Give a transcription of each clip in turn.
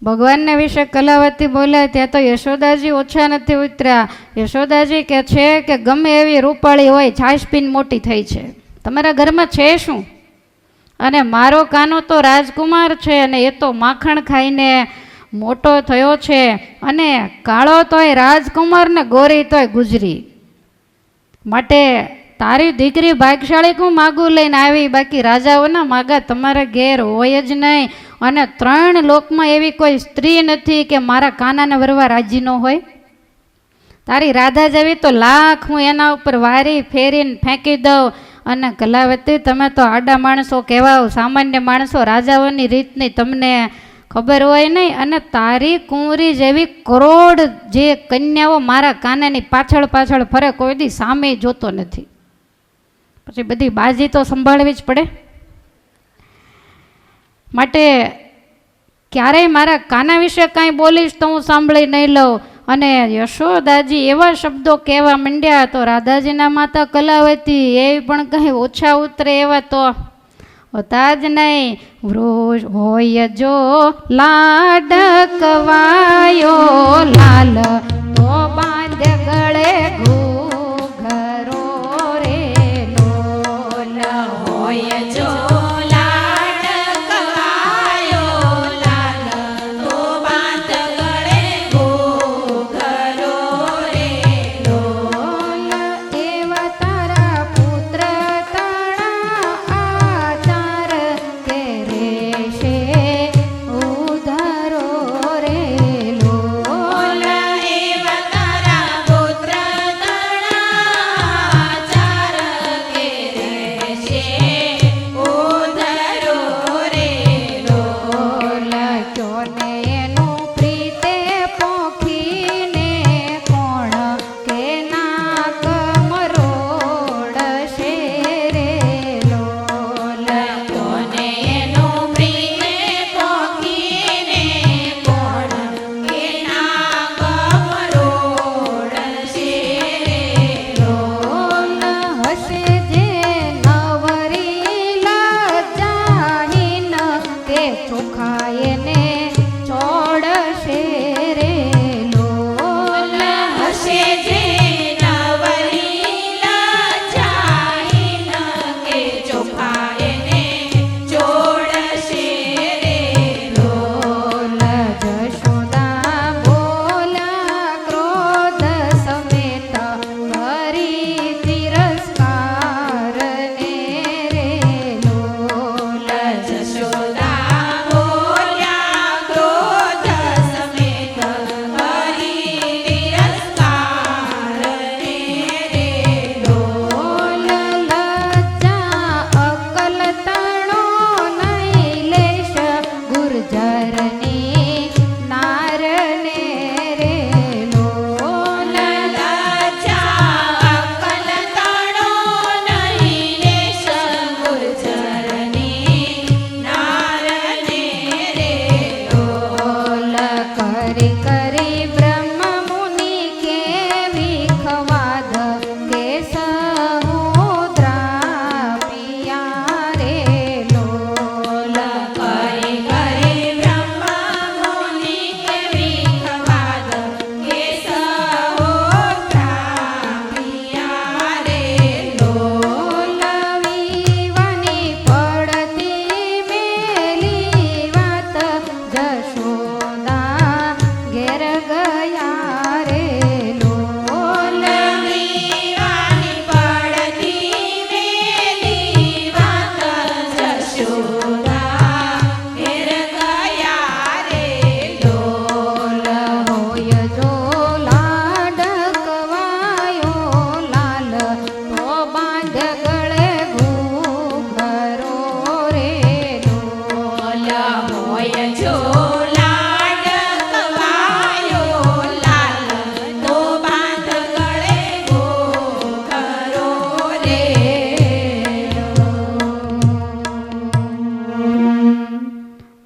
ભગવાનને વિશે કલાવતી બોલ્યા ત્યાં તો યશોદાજી ઓછા નથી ઉતર્યા. યશોદાજી કે છે કે ગમે એવી રૂપાળી હોય, છાશ પીને મોટી થઈ છે, તમારા ઘરમાં છે શું? અને મારો કાનો તો રાજકુમાર છે અને એ તો માખણ ખાઈને મોટો થયો છે, અને કાળો તોય રાજકુમાર ને ગોરી તોય ગુજરી. માટે તારી દીકરી ભાગ્યશાળી હું માગું લઈને આવી, બાકી રાજાઓના માગા તમારા ઘેર હોય જ નહીં. અને 3 લોકમાં એવી કોઈ સ્ત્રી નથી કે મારા કાનાને વરવા રાજી ન હોય. તારી રાધા જેવી તો લાખ હું એના ઉપર વારી ફેરીને ફેંકી દઉં. અને કલાવતી તમે તો આડા માણસો કહેવાઓ, સામાન્ય માણસો, રાજાઓની રીતની તમને ખબર હોય નહીં. અને તારી કુંવરી જેવી કરોડ જે કન્યાઓ મારા કાનાની પાછળ પાછળ ફરે, કોઈ દી સામે જોતો નથી. પછી બધી બાજી તો સંભાળવી જ પડે. માટે ક્યારેય મારા કાના વિશે કાંઈ બોલીશ તો હું સાંભળી નહીં લઉં. અને યશોદાજી એવા શબ્દો કહેવા માંડ્યા તો રાધાજીના માતા કલાવતી એ પણ કંઈ ઓછા ઉતરે એવા તો હોતા જ નહીં. વૃષ હોય જો લાડકવાયો લાલ તો બાંધ ગળે ઘૂઘરો રે લોલ. હોય જો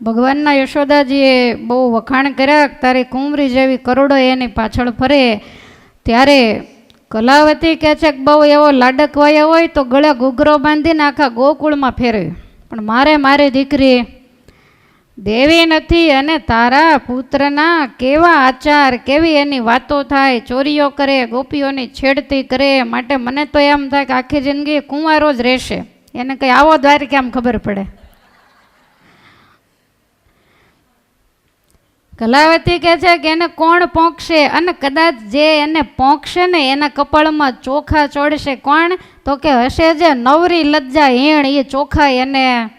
ભગવાનના યશોદાજીએ બહુ વખાણ કર્યા, તારી કુંવરી જેવી કરોડો એની પાછળ ફરે. ત્યારે કલાવતી કહે છે કે બહુ એવો લાડકવાયો હોય તો ગળે ઘૂઘરો બાંધીને આખા ગોકુળમાં ફેરવે, પણ મારી દીકરી દેવી નથી અને તારા પુત્રના કેવા આચાર, કેવી એની વાતો થાય, ચોરીઓ કરે, ગોપીઓની છેડતી કરે. માટે મને તો એમ થાય કે આખી જિંદગી કુંવારો જ રહેશે, એને કંઈ આવો દ્વારકા આમ ખબર પડે. કલાવતી કહે છે કે એને કોણ પોંખશે, અને કદાચ જે એને પોંખશે ને એના કપાળમાં ચોખા ચોડશે. કોણ? તો કે હશે જે નવરી લજ્જા હીણ, એ ચોખા એને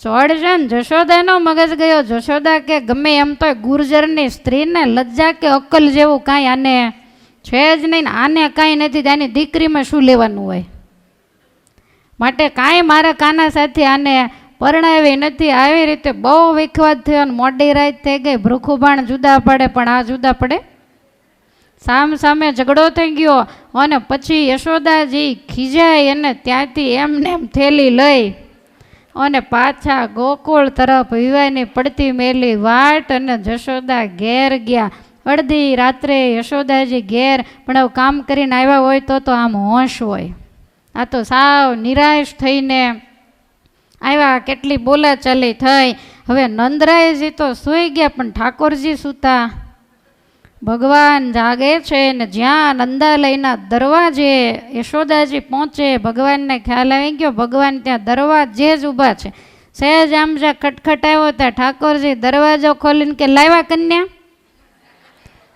ચોડશે ને. જશોદાનો મગજ ગયો. જશોદા કે ગમે એમ તો ગુર્જરની સ્ત્રીને લજ્જા કે અક્કલ જેવું કાંઈ આને છે જ નહીં ને, આને કાંઈ નથી, આની દીકરીમાં શું લેવાનું હોય. માટે કાંઈ મારા કાના સાથે આને પરણાવી નથી. આવી રીતે બહુ વિખવાદ થયો અને મોડી રાત થઈ ગઈ. ભૃખુબાણ જુદા પડે પણ આ જુદા પડે. સામ સામે ઝઘડો થઈ ગયો અને પછી યશોદાજી ખીજાય અને ત્યાંથી એમને એમ થેલી લઈ અને પાછા ગોકુળ તરફ વિવાહની પડતી મેલી વાટ અને જશોદા ઘેર ગયા. અડધી રાત્રે યશોદાજી ઘેર પણ હવે કામ કરીને આવ્યા હોય તો આમ હોશ હોય. આ તો સાવ નિરાશ થઈને આવ્યા. કેટલી બોલાચાલી થઈ. હવે નંદરાયજી તો સૂઈ ગયા પણ ઠાકોરજી સૂતા. ભગવાન જાગે છે ને જ્યાં નંદાલયના દરવાજે યશોદાજી પહોંચે, ભગવાનને ખ્યાલ આવી ગયો ભગવાન ત્યાં દરવાજે જ ઊભા છે. સહેજ આમ જ્યાં ખટખટાવ્યો ત્યાં ઠાકોરજી દરવાજો ખોલીને કે લાવ્યા કન્યા.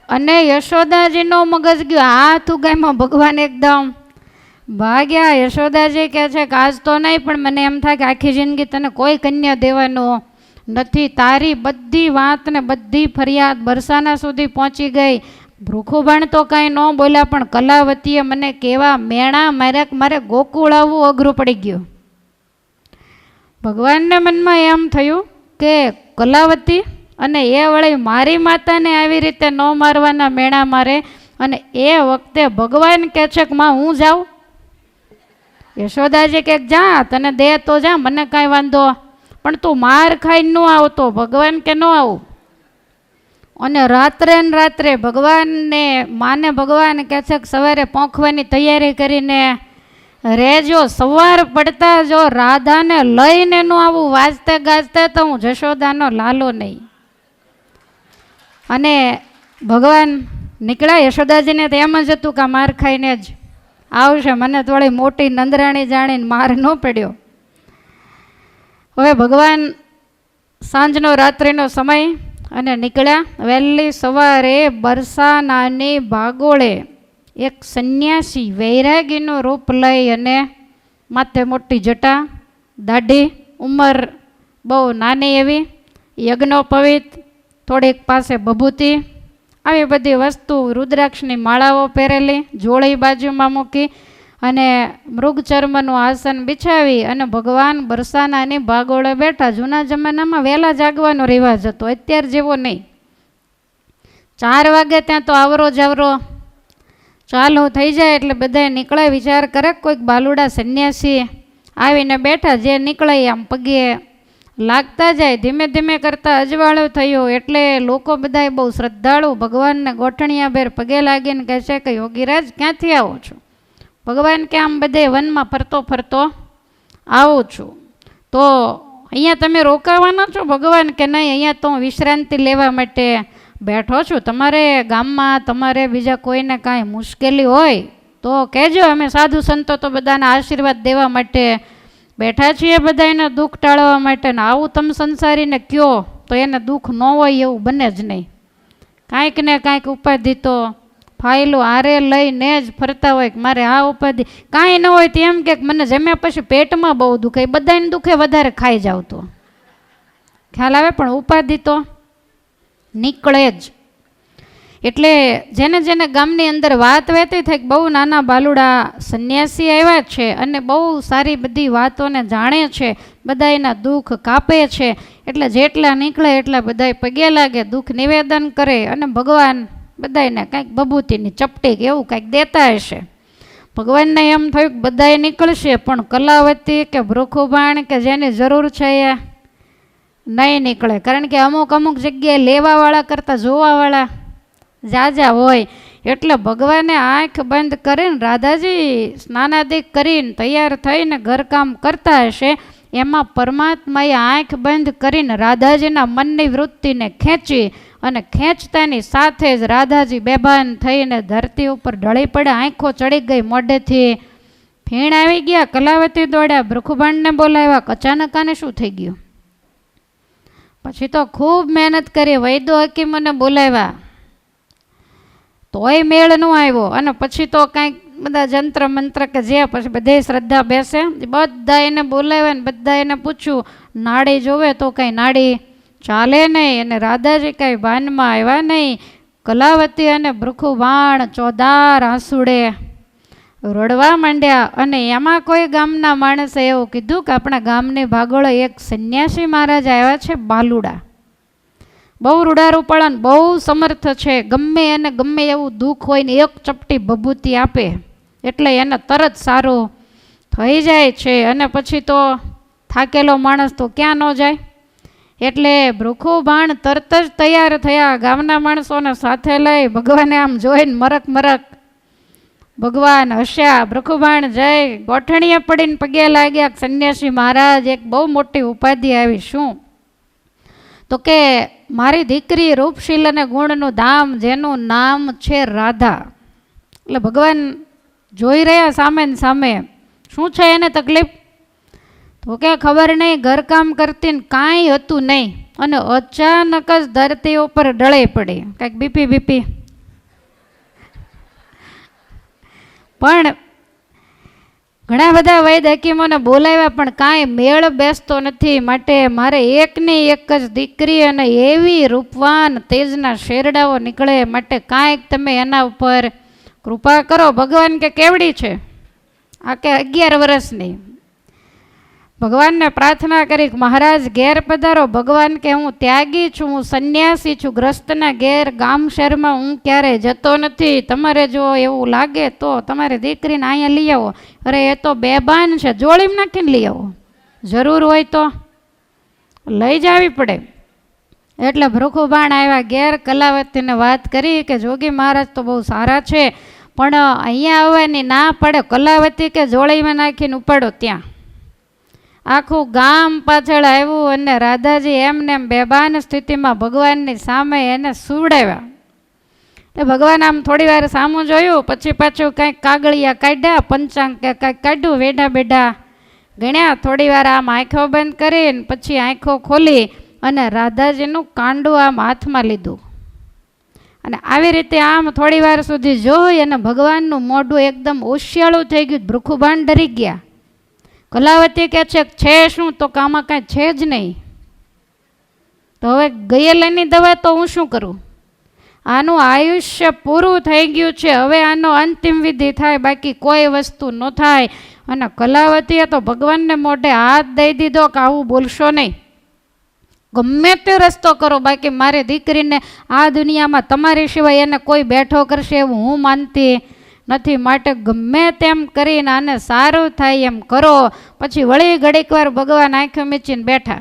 અને યશોદાજીનો મગજ ગયો હાથ ઉગામાં. ભગવાન એકદમ ભાગ્યા. યશોદાજી કહે છે કે આજ તો નહીં પણ મને એમ થાય કે આખી જિંદગી તને કોઈ કન્યા દેવાનો નથી. તારી બધી વાત ને બધી ફરિયાદ બરસાના સુધી પહોંચી ગઈ. ભૃખુબાણ તો કાંઈ ન બોલ્યા પણ કલાવતીએ મને કેવા મેણા માર્યા કે મારે ગોકુળ આવવું અઘરું પડી ગયું. ભગવાનને મનમાં એમ થયું કે કલાવતી અને એ વળી મારી માતાને આવી રીતે ન મારવાના મેણા મારે. અને એ વખતે ભગવાન કહે છે કે માં હું જાઉં. યશોદાજી કે જા, તને દે તો જા, મને કાંઈ વાંધો, પણ તું માર ખાઈને ન આવતો. ભગવાન કે ન આવું. અને રાત્રે ને રાત્રે ભગવાનને માને ભગવાન કહે છે કે સવારે પહોંચવાની તૈયારી કરીને રેજો. સવાર પડતા જો રાધાને લઈને ન આવું વાજતે ગાજતે તો હું જશોદાનો લાલો નહીં. અને ભગવાન નીકળ્યા. યશોદાજીને તો એમ જ હતું કે માર ખાઈને જ આવશે, મને થોડી મોટી નંદરાણી જાણીને માર ન પડ્યો. હવે ભગવાન સાંજનો રાત્રિનો સમય અને નીકળ્યા. વહેલી સવારે બરસાનાની ભાગોળે એક સંન્યાસી વૈરાગીનું રૂપ લઈ અને માથે મોટી જટા, દાઢી, ઉંમર બહુ નાની એવી, યજ્ઞોપવિત, થોડીક પાસે ભભૂતિ, આવી બધી વસ્તુ, રુદ્રાક્ષની માળાઓ પહેરેલી, જોડી બાજુમાં મૂકી અને મૃગચર્મનું આસન બિછાવી અને ભગવાન બરસાનાની ભાગોળે બેઠા. જૂના જમાનામાં વહેલા જાગવાનો રિવાજ હતો, અત્યાર જેવો નહીં. 4 વાગે ત્યાં તો આવરો જાવરો ચાલુ થઈ જાય એટલે બધા નીકળે. વિચાર કરે કોઈક બાલુડા સંન્યાસી આવીને બેઠા, જે નીકળે આમ પગે લાગતા જાય. ધીમે ધીમે કરતાં અજવાળું થયું એટલે લોકો બધા બહુ શ્રદ્ધાળુ ભગવાનને ગોઠણિયાભેર પગે લાગીને કહે છે કે યોગીરાજ ક્યાંથી આવો છો? ભગવાન કે આમ બધે વનમાં ફરતો ફરતો આવું છું. તો અહીંયા તમે રોકાવાના છો? ભગવાન કે નહીં, અહીંયા તો હું વિશ્રાંતિ લેવા માટે બેઠો છું. તમારે ગામમાં તમારે બીજા કોઈને કાંઈ મુશ્કેલી હોય તો કહેજો, અમે સાધુ સંતો તો બધાના આશીર્વાદ દેવા માટે બેઠા છીએ, બધાને દુઃખ ટાળવા માટે. ને આવું તમે સંસારીને કયો તો એને દુઃખ ન હોય એવું બને જ નહીં. કાંઈક ને કાંઈક ઉપાધિ તો ફાઇલો આરે લઈને જ ફરતા હોય કે મારે આ ઉપાધિ. કાંઈ ન હોય તો એમ કે મને જમ્યા પછી પેટમાં બહુ દુખે. બધાને દુખે વધારે ખાઈ જાવ તો ખ્યાલ આવે, પણ ઉપાધિ તો નીકળે જ. એટલે જેને જેને ગામની અંદર વાત વહેતી થઈ બહુ નાના બાલુડા સંન્યાસી આવ્યા છે અને બહુ સારી બધી વાતોને જાણે છે, બધાના દુઃખ કાપે છે. એટલે જેટલા નીકળે એટલા બધા પગે લાગે, દુઃખ નિવેદન કરે અને ભગવાન બધાને કાંઈક બબૂતીની ચપટી કે એવું કાંઈક દેતા હશે. ભગવાનને એમ થયું કે બધાએ નીકળશે પણ કલાવતી કે ભૃખુબાણ કે જેની જરૂર છે એ નહીં નીકળે. કારણ કે અમુક અમુક જગ્યાએ લેવાવાળા કરતાં જોવાવાળા જાજા હોય. એટલે ભગવાને આંખ બંધ કરીને રાધાજી સ્નાનાદિક કરીને તૈયાર થઈને ઘરકામ કરતા હશે એમાં પરમાત્માએ આંખ બંધ કરીને રાધાજીના મનની વૃત્તિને ખેંચી અને ખેંચતાની સાથે જ રાધાજી બેભાન થઈને ધરતી ઉપર ઢળી પડે, આંખો ચડી ગઈ મોઢેથી, ફીણ આવી ગયા. કલાવતી દોડ્યા, ભૃખુબાણને બોલાવ્યા. અચાનક આને શું થઈ ગયું? પછી તો ખૂબ મહેનત કરી, વૈદો હકીમને બોલાવ્યા, તોય મેળ ન આવ્યો. અને પછી તો કાંઈક બધા જંત્ર મંત્ર કે જે પછી બધે શ્રદ્ધા બેસે, બધા એને બોલાવ્યા ને બધા એને પૂછ્યું, નાડી જોવે તો કાંઈ નાડી ચાલે નહીં. અને રાધાજી કાંઈ ભાનમાં આવ્યા નહીં. કલાવતી અને ભૃખુબાણ ચોદાર આંસુડે રડવા માંડ્યા. અને એમાં કોઈ ગામના માણસે એવું કીધું કે આપણા ગામની ભાગોળે એક સંન્યાસી મહારાજ આવ્યા છે, બાલુડા. બહુ રૂડારૂપાળા, બહુ સમર્થ છે. ગમે એને ગમે એવું દુઃખ હોય ને એક ચપટી ભભૂતિ આપે એટલે એને તરત સારું થઈ જાય છે. અને પછી તો થાકેલો માણસ તો ક્યાં ન જાય. એટલે ભૃખુબાણ તરત જ તૈયાર થયા, ગામના માણસોને સાથે લઈ. ભગવાને આમ જોઈને મરક મરક ભગવાન હસ્યા. ભૃખુબાણ જઈ ગોઠણીએ પડીને પગે લાગ્યા. સંન્યાસી મહારાજ, એક બહુ મોટી ઉપાધિ આવી. શું? તો કે મારી દીકરી રૂપશીલ અને ગુણનું ધામ, જેનું નામ છે રાધા. એટલે ભગવાન જોઈ રહ્યા સામે ને સામે. શું છે એને તકલીફ? તો કે ખબર નહીં, ઘરકામ કરતી ને કાંઈ હતું નહીં, અને અચાનક જ ધરતી ઉપર ઢળી પડી. કાંઈક બીપી પણ ઘણા બધા વૈદ હકીમોને બોલાવ્યા પણ કાંઈ મેળ બેસતો નથી. માટે મારે એકની એક જ દીકરી અને એવી રૂપવાન તેજના શેરડાઓ નીકળે, માટે કાંઈક તમે એના ઉપર કૃપા કરો. ભગવાન કે કેવડી છે? આ કે 11 વર્ષની. ભગવાનને પ્રાર્થના કરી, મહારાજ ઘેર પધારો. ભગવાન કે હું ત્યાગી છું, હું સંન્યાસી છું, ગ્રસ્તના ઘેર ગામ શહેરમાં હું ક્યારેય જતો નથી. તમારે જો એવું લાગે તો તમારી દીકરીને અહીંયા લઈ આવો. અરે એ તો બેભાન છે, જોડીમાં નાખીને લઈ આવો. જરૂર હોય તો લઈ જવી પડે. એટલે ભૃખુબાણ આવ્યા ઘેર. કલાવતીને વાત કરી કે જોગી મહારાજ તો બહુ સારા છે, પણ અહીંયા આવવાની ના પડે. કલાવતી કે જોડીમાં નાખીને ઉપાડો. ત્યાં આખું ગામ પાછળ આવ્યું અને રાધાજી એમને એમ બેભાન સ્થિતિમાં ભગવાનની સામે એને સુવડાવ્યા. એટલે ભગવાન આમ થોડી વાર સામું જોયું, પછી પાછું કાંઈક કાગળિયા કાઢ્યા, પંચાંગ કે કાંઈક કાઢ્યું, વેઢા બેઢા ગણ્યા. થોડી વાર આમ આંખો બંધ કરીને પછી આંખો ખોલી અને રાધાજીનું કાંડું આમ હાથમાં લીધું. અને આવી રીતે આમ થોડી વાર સુધી જોઈ અને ભગવાનનું મોઢું એકદમ ઓશિયાળું થઈ ગયું. ભૃખુબાણ ડરી ગયા. કલાવતી કહે છે શું? તો આમાં કાંઈ છે જ નહીં. તો હવે ગયેલાની દવા તો હું શું કરું? આનું આયુષ્ય પૂરું થઈ ગયું છે, હવે આનો અંતિમ વિધિ થાય, બાકી કોઈ વસ્તુ ન થાય. અને કલાવતીએ તો ભગવાનને મોઢે હાથ દઈ દીધો કે આવું બોલશો નહીં, ગમે તે રસ્તો કરો, બાકી મારી દીકરીને આ દુનિયામાં તમારી સિવાય એને કોઈ બેઠો કરશે એવું હું માનતી નથી. માટે ગમે તેમ કરીને આને સારું થાય એમ કરો. પછી વળી ઘડીક વાર ભગવાન આંખો મીચીને બેઠા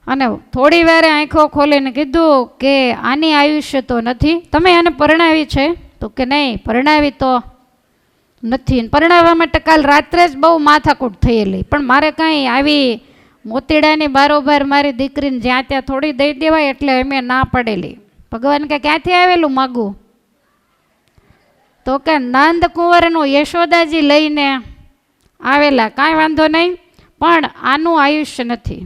અને થોડી વારે આંખો ખોલીને કીધું કે આની આયુષ્ય તો નથી. તમે આને પરણાવી છે? તો કે નહીં, પરણાવી તો નથી. પરણાવવા માટે કાલ રાત્રે જ બહુ માથાકૂટ થયેલી, પણ મારે કાંઈ આવી મોતીડાની બારોબાર મારી દીકરીને જ્યાં ત્યાં થોડી દઈ દેવાય એટલે અમે ના પડેલી. ભગવાન કે ક્યાંથી આવેલું માગું? તો કે નંદ કુંવરનું યશોદાજી લઈને આવેલા. કાંઈ વાંધો નહીં, પણ આનું આયુષ્ય નથી.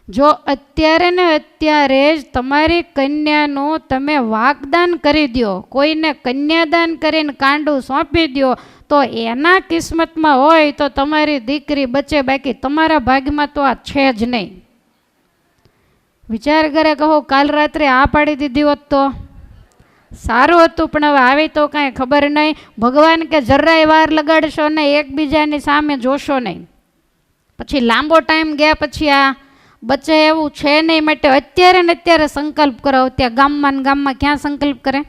જો અત્યારે ને અત્યારે જ તમારી કન્યાનું તમે વાગદાન કરી દો, કોઈને કન્યાદાન કરીને કાંડું સોંપી દો, તો એના કિસ્મતમાં હોય તો તમારી દીકરી બચે, બાકી તમારા ભાગમાં તો આ છે જ નહીં. વિચાર કરે, કહો કાલ રાત્રે આ પાડી દીધી હોત તો સારું હતું, પણ હવે આવી તો કાંઈ ખબર નહીં. ભગવાન કે જરાય વાર લગાડશો નહીં, એકબીજાની સામે જોશો નહીં. પછી લાંબો ટાઈમ ગયા પછી આ બચે એવું છે નહીં, માટે અત્યારે ને અત્યારે સંકલ્પ કરો. ત્યાં ગામમાં ને ગામમાં ક્યાં સંકલ્પ કરે?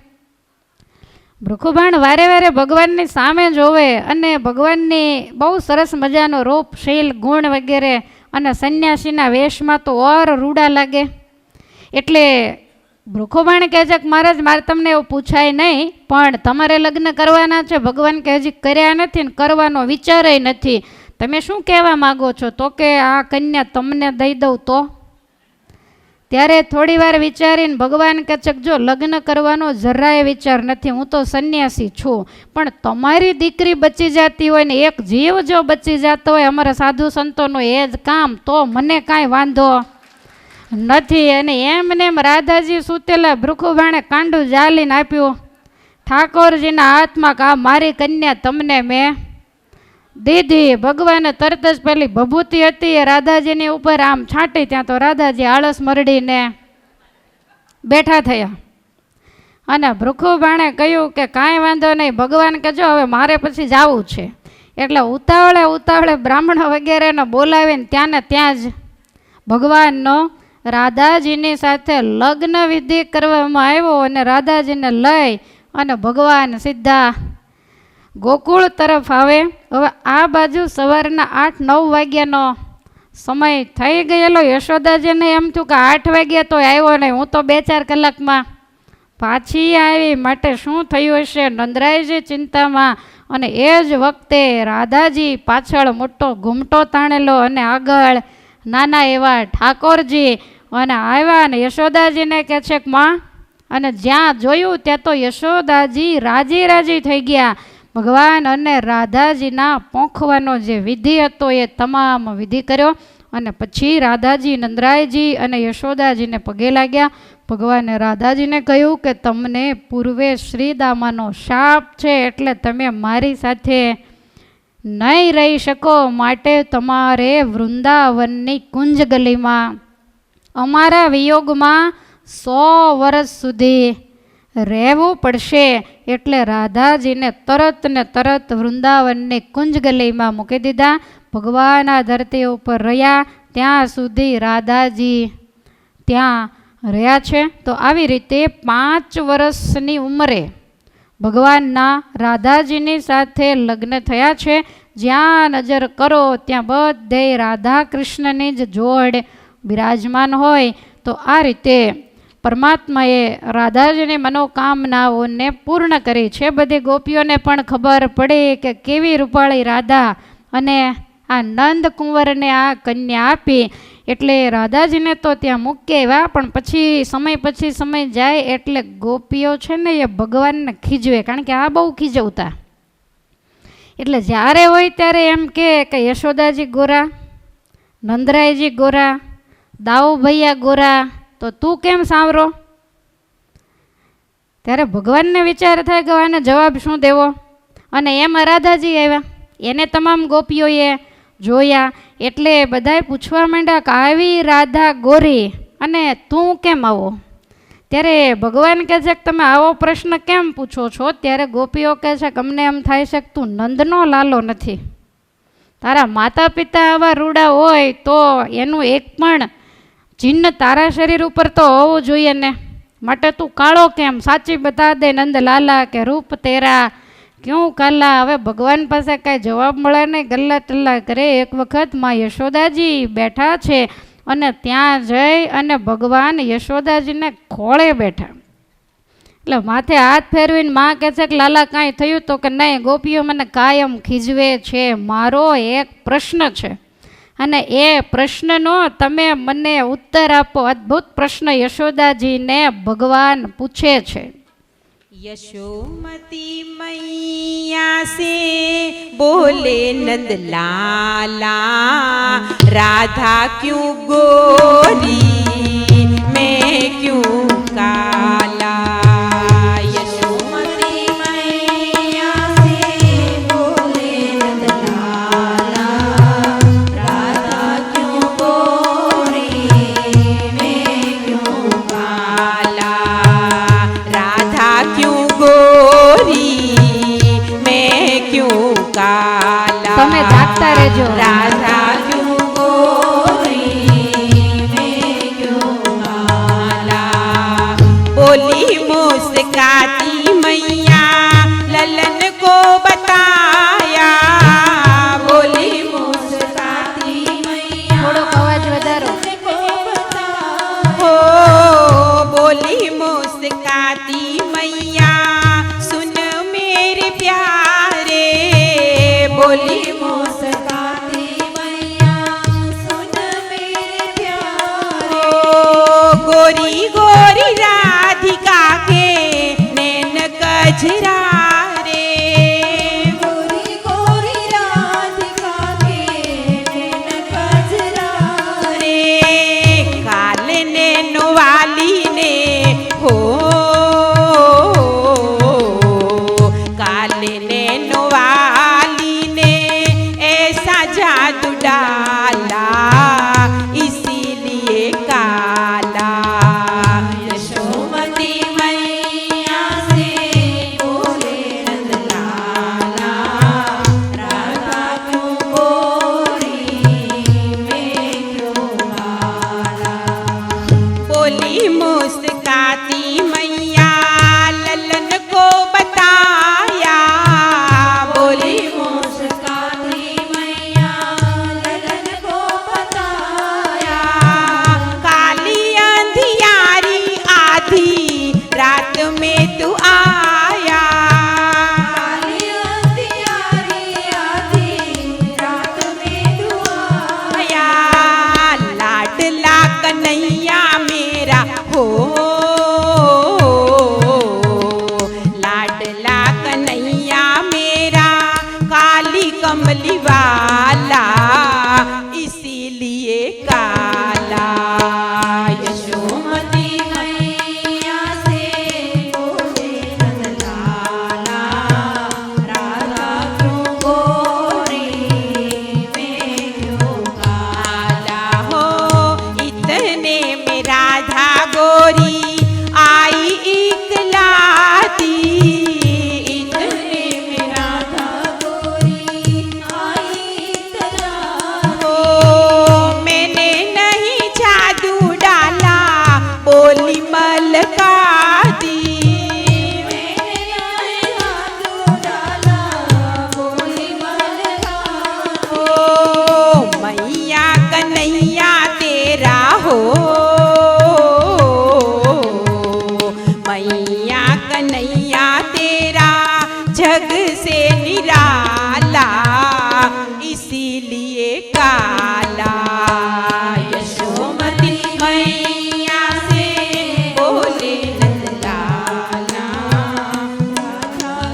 ભૃખુબાણ વારે વારે ભગવાનની સામે જોવે અને ભગવાનની બહુ સરસ મજાનો રૂપ, શીલ, ગુણ વગેરે, અને સંન્યાસીના વેશમાં તો ઓર રૂડા લાગે. એટલે ભૃખુબાણ કહે છે કે મહારાજ મારે તમને એવું પૂછાય નહીં, પણ તમારે લગ્ન કરવાના છે. ભગવાન કે હજી કર્યા નથી ને કરવાનો વિચારેય નથી. તમે શું કહેવા માગો છો? તો કે આ કન્યા તમને દઈ દઉં તો? ત્યારે થોડી વાર વિચારીને ભગવાન કહે છે જો લગ્ન કરવાનો જરાય વિચાર નથી, હું તો સંન્યાસી છું, પણ તમારી દીકરી બચી જતી હોય ને એક જીવ જો બચી જતો હોય અમારા સાધુ સંતોનું એ જ કામ, તો મને કાંઈ વાંધો નથી. અને એમને એમ રાધાજી સૂતેલા ભૃખુભાણે કાંડું જાલીને આપ્યું ઠાકોરજીના હાથમાં કે આ મારી કન્યા તમને મેં દીધી. ભગવાને તરત જ પેલી ભભૂતિ હતી એ રાધાજીની ઉપર આમ છાંટી, ત્યાં તો રાધાજી આળસ મરડીને બેઠા થયા. અને ભૃખુભાણે કહ્યું કે કાંઈ વાંધો નહીં, ભગવાન કે જો હવે મારે પછી જવું છે. એટલે ઉતાવળે બ્રાહ્મણો વગેરેને બોલાવીને ત્યાં ને ત્યાં જ ભગવાનનો રાધાજીની સાથે લગ્ન વિધિ કરવામાં આવ્યો. અને રાધાજીને લઈ અને ભગવાન સીધા ગોકુળ તરફ આવે. હવે આ બાજુ સવારના 8-9 વાગ્યાનો સમય થઈ ગયેલો. યશોદાજીને એમ થયું કે 8 વાગ્યા તો આવ્યો નહીં, હું તો 2-4 કલાકમાં પાછી આવી, માટે શું થયું હશે? નંદરાયજી ચિંતામાં. અને એ જ વખતે રાધાજી પાછળ મોટો ઘૂમટો તાણેલો અને આગળ નાના એવા ઠાકોરજી અને આવ્યા. અને યશોદાજીને કહે છે કે માં, અને જ્યાં જોયું ત્યાં તો યશોદાજી રાજી થઈ ગયા. ભગવાન અને રાધાજીના પોંખવાનો જે વિધિ હતો એ તમામ વિધિ કર્યો. અને પછી રાધાજી નંદરાયજી અને યશોદાજીને પગે લાગ્યા. ભગવાને રાધાજીને કહ્યું કે તમને પૂર્વે શ્રીદામાનો શાપ છે, એટલે તમે મારી સાથે નહીં રહી શકો, માટે તમારે વૃંદાવનની કુંજ ગલીમાં અમારા વિયોગમાં 100 વર્ષ સુધી રહેવું પડશે. એટલે રાધાજીને તરત વૃંદાવનની કુંજ ગલીમાં મૂકી દીધા. ભગવાન આ ધરતી ઉપર રહ્યા ત્યાં સુધી રાધાજી ત્યાં રહ્યા છે. તો આવી રીતે 5 વર્ષની ઉંમરે ભગવાનના રાધાજીની સાથે લગ્ન થયા છે. જ્યાં નજર કરો ત્યાં બધે રાધા કૃષ્ણની જ જોડ બિરાજમાન હોય. તો આ રીતે પરમાત્માએ રાધાજીની મનોકામનાઓને પૂર્ણ કરી છે. બધી ગોપીઓને પણ ખબર પડી કે કેવી રૂપાળી રાધા, અને આ નંદ કુંવરને આ કન્યા આપી. એટલે રાધાજીને તો ત્યાં મૂકી આવ્યા, પણ પછી સમય જાય એટલે ગોપીઓ છે ને એ ભગવાનને ખીજવે, કારણ કે આ બહુ ખીજવતા. એટલે જ્યારે હોય ત્યારે એમ કે યશોદાજી ગોરા, નંદરાયજી ગોરા, દાઉ ભૈયા ગોરા, તો તું કેમ સાંવરો? ત્યારે ભગવાનને વિચાર થાય કે આને જવાબ શું દેવો. અને એમાં રાધાજી આવ્યા, એને તમામ ગોપીઓએ જોયા. એટલે બધાએ પૂછવા માંડ્યા કે આવી રાધા ગોરી અને તું કેમ આવો? ત્યારે ભગવાન કહે છે કે તમે આવો પ્રશ્ન કેમ પૂછો છો? ત્યારે ગોપીઓ કહે છે કે અમને એમ થાય છે કે તું નંદનો લાલો નથી. તારા માતા પિતા આવા રૂડા હોય તો એનું એક પણ ચિહ્ન તારા શરીર ઉપર તો હોવું જોઈએ ને, માટે તું કાળો કેમ? સાચી બતા દે નંદ લાલા કે રૂપ તેરા ક્યું કાલા. હવે ભગવાન પાસે કાંઈ જવાબ મળે નહીં, ગલ્લા ટલ્લા કરે. એક વખત માં યશોદાજી બેઠા છે અને ત્યાં જઈ અને ભગવાન યશોદાજીને ખોળે બેઠા. એટલે માથે હાથ ફેરવીને માં કહે છે કે લાલા કાંઈ થયું? તો કે નહીં, ગોપીઓ મને કાયમ ખીજવે છે. મારો એક પ્રશ્ન છે અને એ પ્રશ્નનો તમે મને ઉત્તર આપો. અદ્ભુત પ્રશ્ન યશોદાજીને ભગવાન પૂછે છે. यशोमती मैया से बोले नंद लाला, राधा क्यों गोरी मैं क्यों काला. यशोमती मैया से बोले नंद लाला, राधा क्यों गोरी मैं क्यों काला. राधा क्यों गोरी मैं क्यों काला. તમે જાગતા રહેજો. राधा क्यों गोरी मैं क्यों काला. बोली मुस्काती मैया ललन को बताया. बोली मुस्काती मैया થોડોક અવાજ વધારો. हो. बोली मुस्काती मैया सुन मेरे प्यारे. बोली मुस्काती कजरा रे गोरी गोरी राधिका के नैन कजरा रे काले नैनो वाली ने हो काले नैनो वाली ने ऐसा जादू डाला इसीलिए काला यशोमती मैया से बोले नंदलाला राधा क्यों गोरी मैं क्यों काला बोली मुस्काती मैया ललन को बताया बोली मुस्काती मैया ललन को बताया काली अंधियारी आधी रात में तू आया काली अंधियारी आधी रात में तू आया आया लाडला कन्हैया मेरा हो लाडला कन्हैया मेरा काली कमली वाला इसीलिए काला यशोमती मैया से बोले नंदलाला राधा क्यों गोरी मैं क्यों काला काला हो इतने में राधा गोरी आई इकलाती इतने में राधा गोरी आई इतना हो मैंने नहीं जादू डाला बोली मलका दी मैंने जादू डाला बोली मलका हो मैया कन्हैया तेरा हो मैया कन्हैया तेरा जग से निराला इसीलिए काला यशोमती मैया से बोले नंदलाला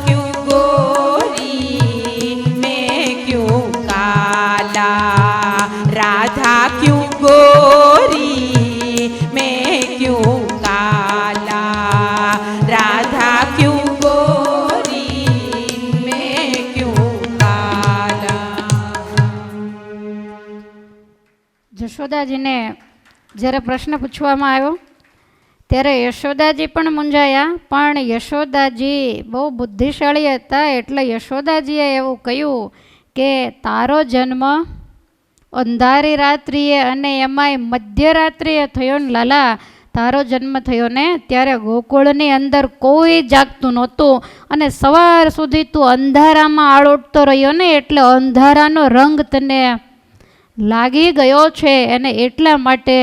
क्यों गोरी मैं क्यों काला राधा क्यों गोरी मैं क्यों काला राधा क्यों गोरी मैं क्यों काला જશોદાજીને જ્યારે પ્રશ્ન પૂછવામાં આવ્યો ત્યારે યશોદાજી પણ મૂંઝાયા, પણ યશોદાજી બહુ બુદ્ધિશાળી હતા એટલે યશોદાજીએ એવું કહ્યું કે તારો જન્મ અંધારી રાત્રિએ અને એમાંય મધ્યરાત્રિએ થયો ને લાલા, તારો જન્મ થયો ને ત્યારે ગોકુળની અંદર કોઈ જાગતું નહોતું અને સવાર સુધી તું અંધારામાં આળોટતો રહ્યો ને એટલે અંધારાનો રંગ તને લાગી ગયો છે અને એટલા માટે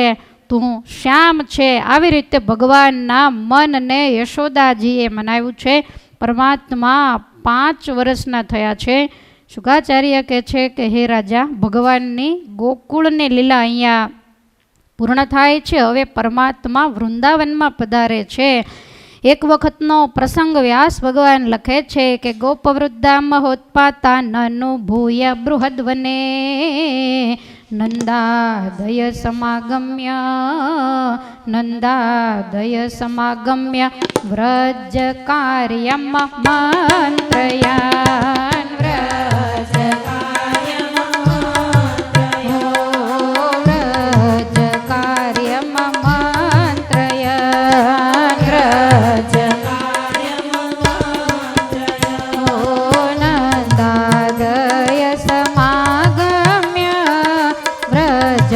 તું શ્યામ છે. આવી રીતે ભગવાનના મનને યશોદાજીએ મનાવ્યું છે. પરમાત્મા 5 વર્ષના થયા છે. શુકાચાર્ય કહે છે કે હે રાજા, ભગવાનની ગોકુળની લીલા અહીંયા પૂર્ણ થાય છે. હવે પરમાત્મા વૃંદાવનમાં પધારે છે. એક વખતનો પ્રસંગ વ્યાસ ભગવાન લખે છે કે ગોપવૃદ્ધા મહોત્પાતા નનુ ભૂય બૃહદ્વને નંદાદય સમાગમ્ય નંદાદય સમાગમ્ય વ્રજ કાર્યમ મંત્રયાન વ્રજ કાર્યમ વ્રજ કાર્યમ મંત્રયાન વ્રજ નંદાદય સમાગમ્ય વ્રજ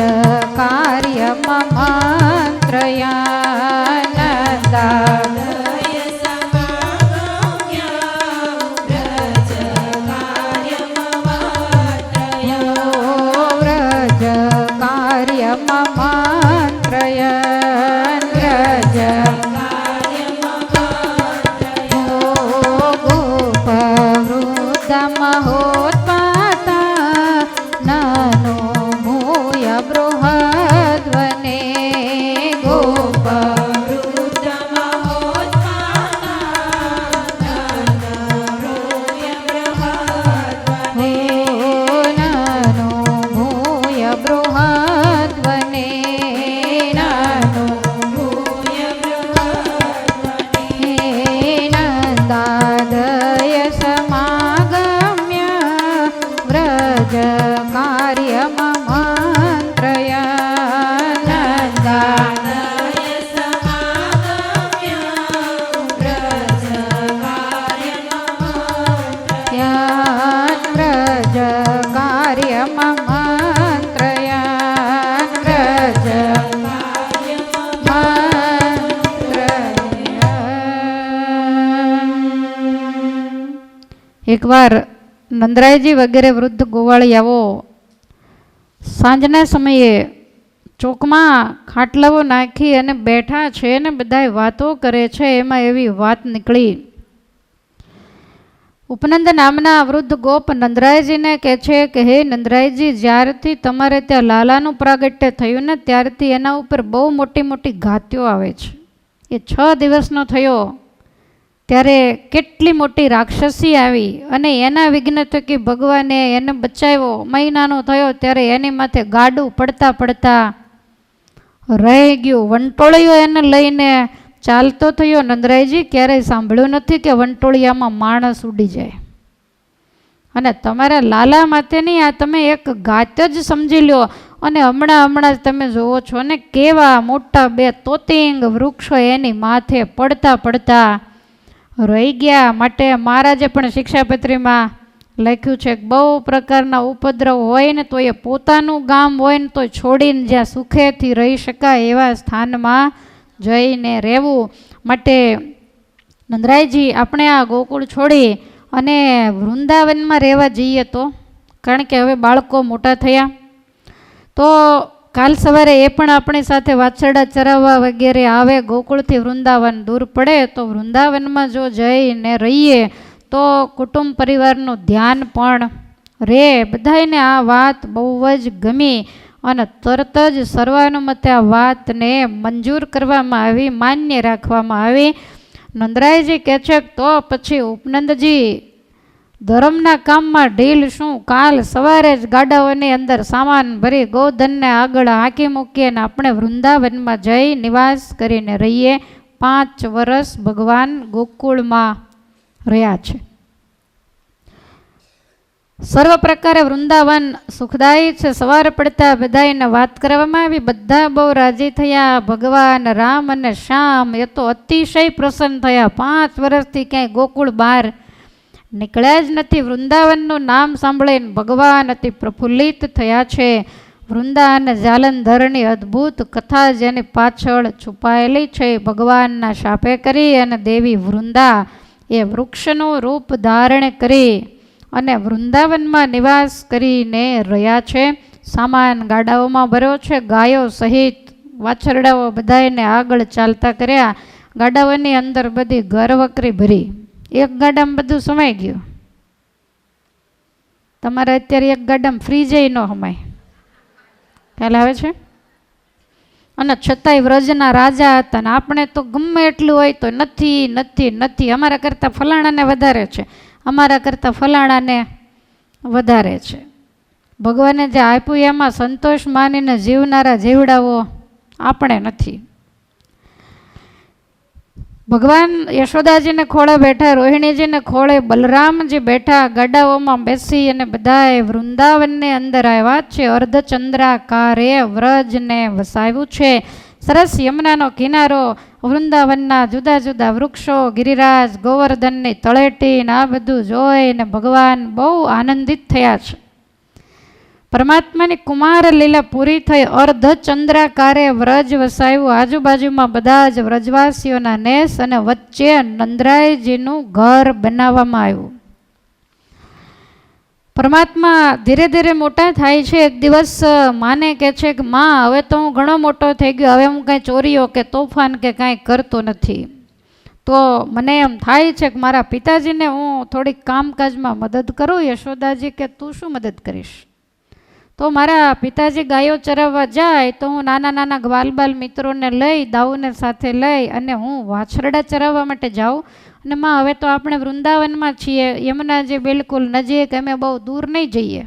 કાર્યમ મંત્રયાન નંદાદય સમાગમ્ય વ્રજ કાર્યમ વ્રજ કાર્યમ મંત્રયાન વ્રજ મહોત્પાતા નનો ભૂય બૃહદ્વને ગોપવૃદ્ધ મહોત્પાતા એકવાર નંદરાયજી વગેરે વૃદ્ધ ગોવાળિયાઓ સાંજના સમયે ચોકમાં ખાટલાઓ નાખી અને બેઠા છે ને બધાય વાતો કરે છે. એમાં એવી વાત નીકળી, ઉપનંદ નામના વૃદ્ધ ગોપ નંદરાયજીને કહે છે કે હે નંદરાયજી, જ્યારથી તમારે ત્યાં લાલાનું પ્રાગટ્ય થયું ને ત્યારથી એના ઉપર બહુ મોટી મોટી ઘાતીઓ આવે છે. એ 6 દિવસનો થયો ત્યારે કેટલી મોટી રાક્ષસી આવી અને એના વિઘ્ન થકી ભગવાને એને બચાવ્યો. મહિનાનો થયો ત્યારે એની માથે ગાડું પડતા પડતા રહી ગયું. વંટોળિયો એને લઈને ચાલતો થયો. નંદરાયજી ક્યારેય સાંભળ્યું નથી કે વંટોળિયામાં માણસ ઉડી જાય. અને તમારા લાલા માટેની આ તમે એક ગાત જ સમજી લો. અને હમણાં જ તમે જોવો છો ને કેવા મોટા 2 તોતિંગ વૃક્ષો એની માથે પડતા પડતા રહી ગયા. માટે મહારાજે પણ શિક્ષાપત્રીમાં લખ્યું છે કે બહુ પ્રકારના ઉપદ્રવ હોય ને તો એ પોતાનું ગામ હોય ને તો છોડીને જ્યાં સુખેથી રહી શકાય એવા સ્થાનમાં જઈને રહેવું. માટે નંદરાયજી આપણે આ ગોકુળ છોડી અને વૃંદાવનમાં રહેવા જઈએ તો, કારણ કે હવે બાળકો મોટા થયા તો કાલ સવારે એ પણ આપણી સાથે વાછરડા ચરાવવા વગેરે આવે. ગોકુળથી વૃંદાવન દૂર પડે તો વૃંદાવનમાં જો જઈને રહીએ તો કુટુંબ પરિવારનું ધ્યાન પણ રહે. બધાને આ વાત બહુ જ ગમી અને તરત જ સર્વાનુમતે આ વાતને મંજૂર કરવામાં આવી, માન્ય રાખવામાં આવી. નંદરાયજી કહે છે તો પછી ઉપનંદજી ધર્મના કામમાં ઢીલ શું, કાલ સવારે જ ગાડાઓની અંદર સામાન ભરી ગોધનને આગળ હાંકી મૂકીએ ને આપણે વૃંદાવનમાં જઈ નિવાસ કરીને રહીએ. 5 વર્ષ ભગવાન ગોકુળમાં રહ્યા છે. સર્વ પ્રકારે વૃંદાવન સુખદાયી છે. સવાર પડતા બધાને વાત કરવામાં આવી. બધા બહુ રાજી થયા. ભગવાન રામ અને શ્યામ એ તો અતિશય પ્રસન્ન થયા. 5 વર્ષથી ક્યાંય ગોકુળ બહાર નીકળ્યા જ નથી. વૃંદાવનનું નામ સાંભળીને ભગવાન અતિ પ્રફુલ્લિત થયા છે. વૃંદા અને જાલંધરની અદ્ભુત કથા જેની પાછળ છુપાયેલી છે, ભગવાનના શાપે કરી અને દેવી વૃંદા એ વૃક્ષનું રૂપ ધારણ કરી અને વૃંદાવનમાં નિવાસ કરીને રહ્યા છે. સામાન ગાડાઓમાં ભર્યો છે. ગાયો સહિત વાછરડાઓ બધાને આગળ ચાલતા કર્યા. ગાડાઓની અંદર બધી ઘરવકરી ભરી. એક ગાડામાં બધું સમાઈ ગયું. તમારે અત્યારે એક ગાડામાં ફ્રીજય ન સમાય, ખ્યાલ આવે છે? અને છતાંય વ્રજના રાજા હતા ને આપણે તો ગમે એટલું હોય તો નથી નથી નથી, અમારા કરતાં ફલાણાને વધારે છે, અમારા કરતાં ફલાણાને વધારે છે. ભગવાને જે આપ્યું એમાં સંતોષ માનીને જીવનારા જીવડાઓ આપણે નથી. ભગવાન યશોદાજીને ખોળે બેઠા, રોહિણીજીને ખોળે બલરામજી બેઠા. ગાડાઓમાં બેસી અને બધાએ વૃંદાવનની અંદર આવ્યા છે. અર્ધચંદ્રાકારે વ્રજને વસાવ્યું છે. સરસ યમુનાનો કિનારો, વૃંદાવનના જુદા જુદા વૃક્ષો, ગિરિરાજ, ગોવર્ધનની તળેટી આ બધું જોઈને ભગવાન બહુ આનંદિત થયા છે. પરમાત્માની કુમાર લીલા પૂરી થઈ. અર્ધચંદ્રાકારે વ્રજ વસાયું. આજુબાજુમાં બધા જ વ્રજવાસીઓના નેસ અને વચ્ચે નંદરાયજીનું ઘર બનાવવામાં આવ્યું. પરમાત્મા ધીરે ધીરે મોટા થાય છે. એક દિવસ માને કહે છે કે માં, હવે તો હું ઘણો મોટો થઈ ગયો, હવે હું કાંઈ ચોરીઓ કે તોફાન કે કાંઈ કરતો નથી. તો મને એમ થાય છે કે મારા પિતાજીને હું થોડીક કામકાજમાં મદદ કરું. યશોદાજી કે તું શું મદદ કરીશ? તો મારા પિતાજી ગાયો ચરાવવા જાય તો હું નાના નાના ગ્વાલબાલ મિત્રોને લઈ, દાઉને સાથે લઈ અને હું વાછરડા ચરાવવા માટે જાઉં. અને માં, હવે તો આપણે વૃંદાવનમાં છીએ, યમુનાજી બિલકુલ નજીક, અમે બહુ દૂર નહીં જઈએ.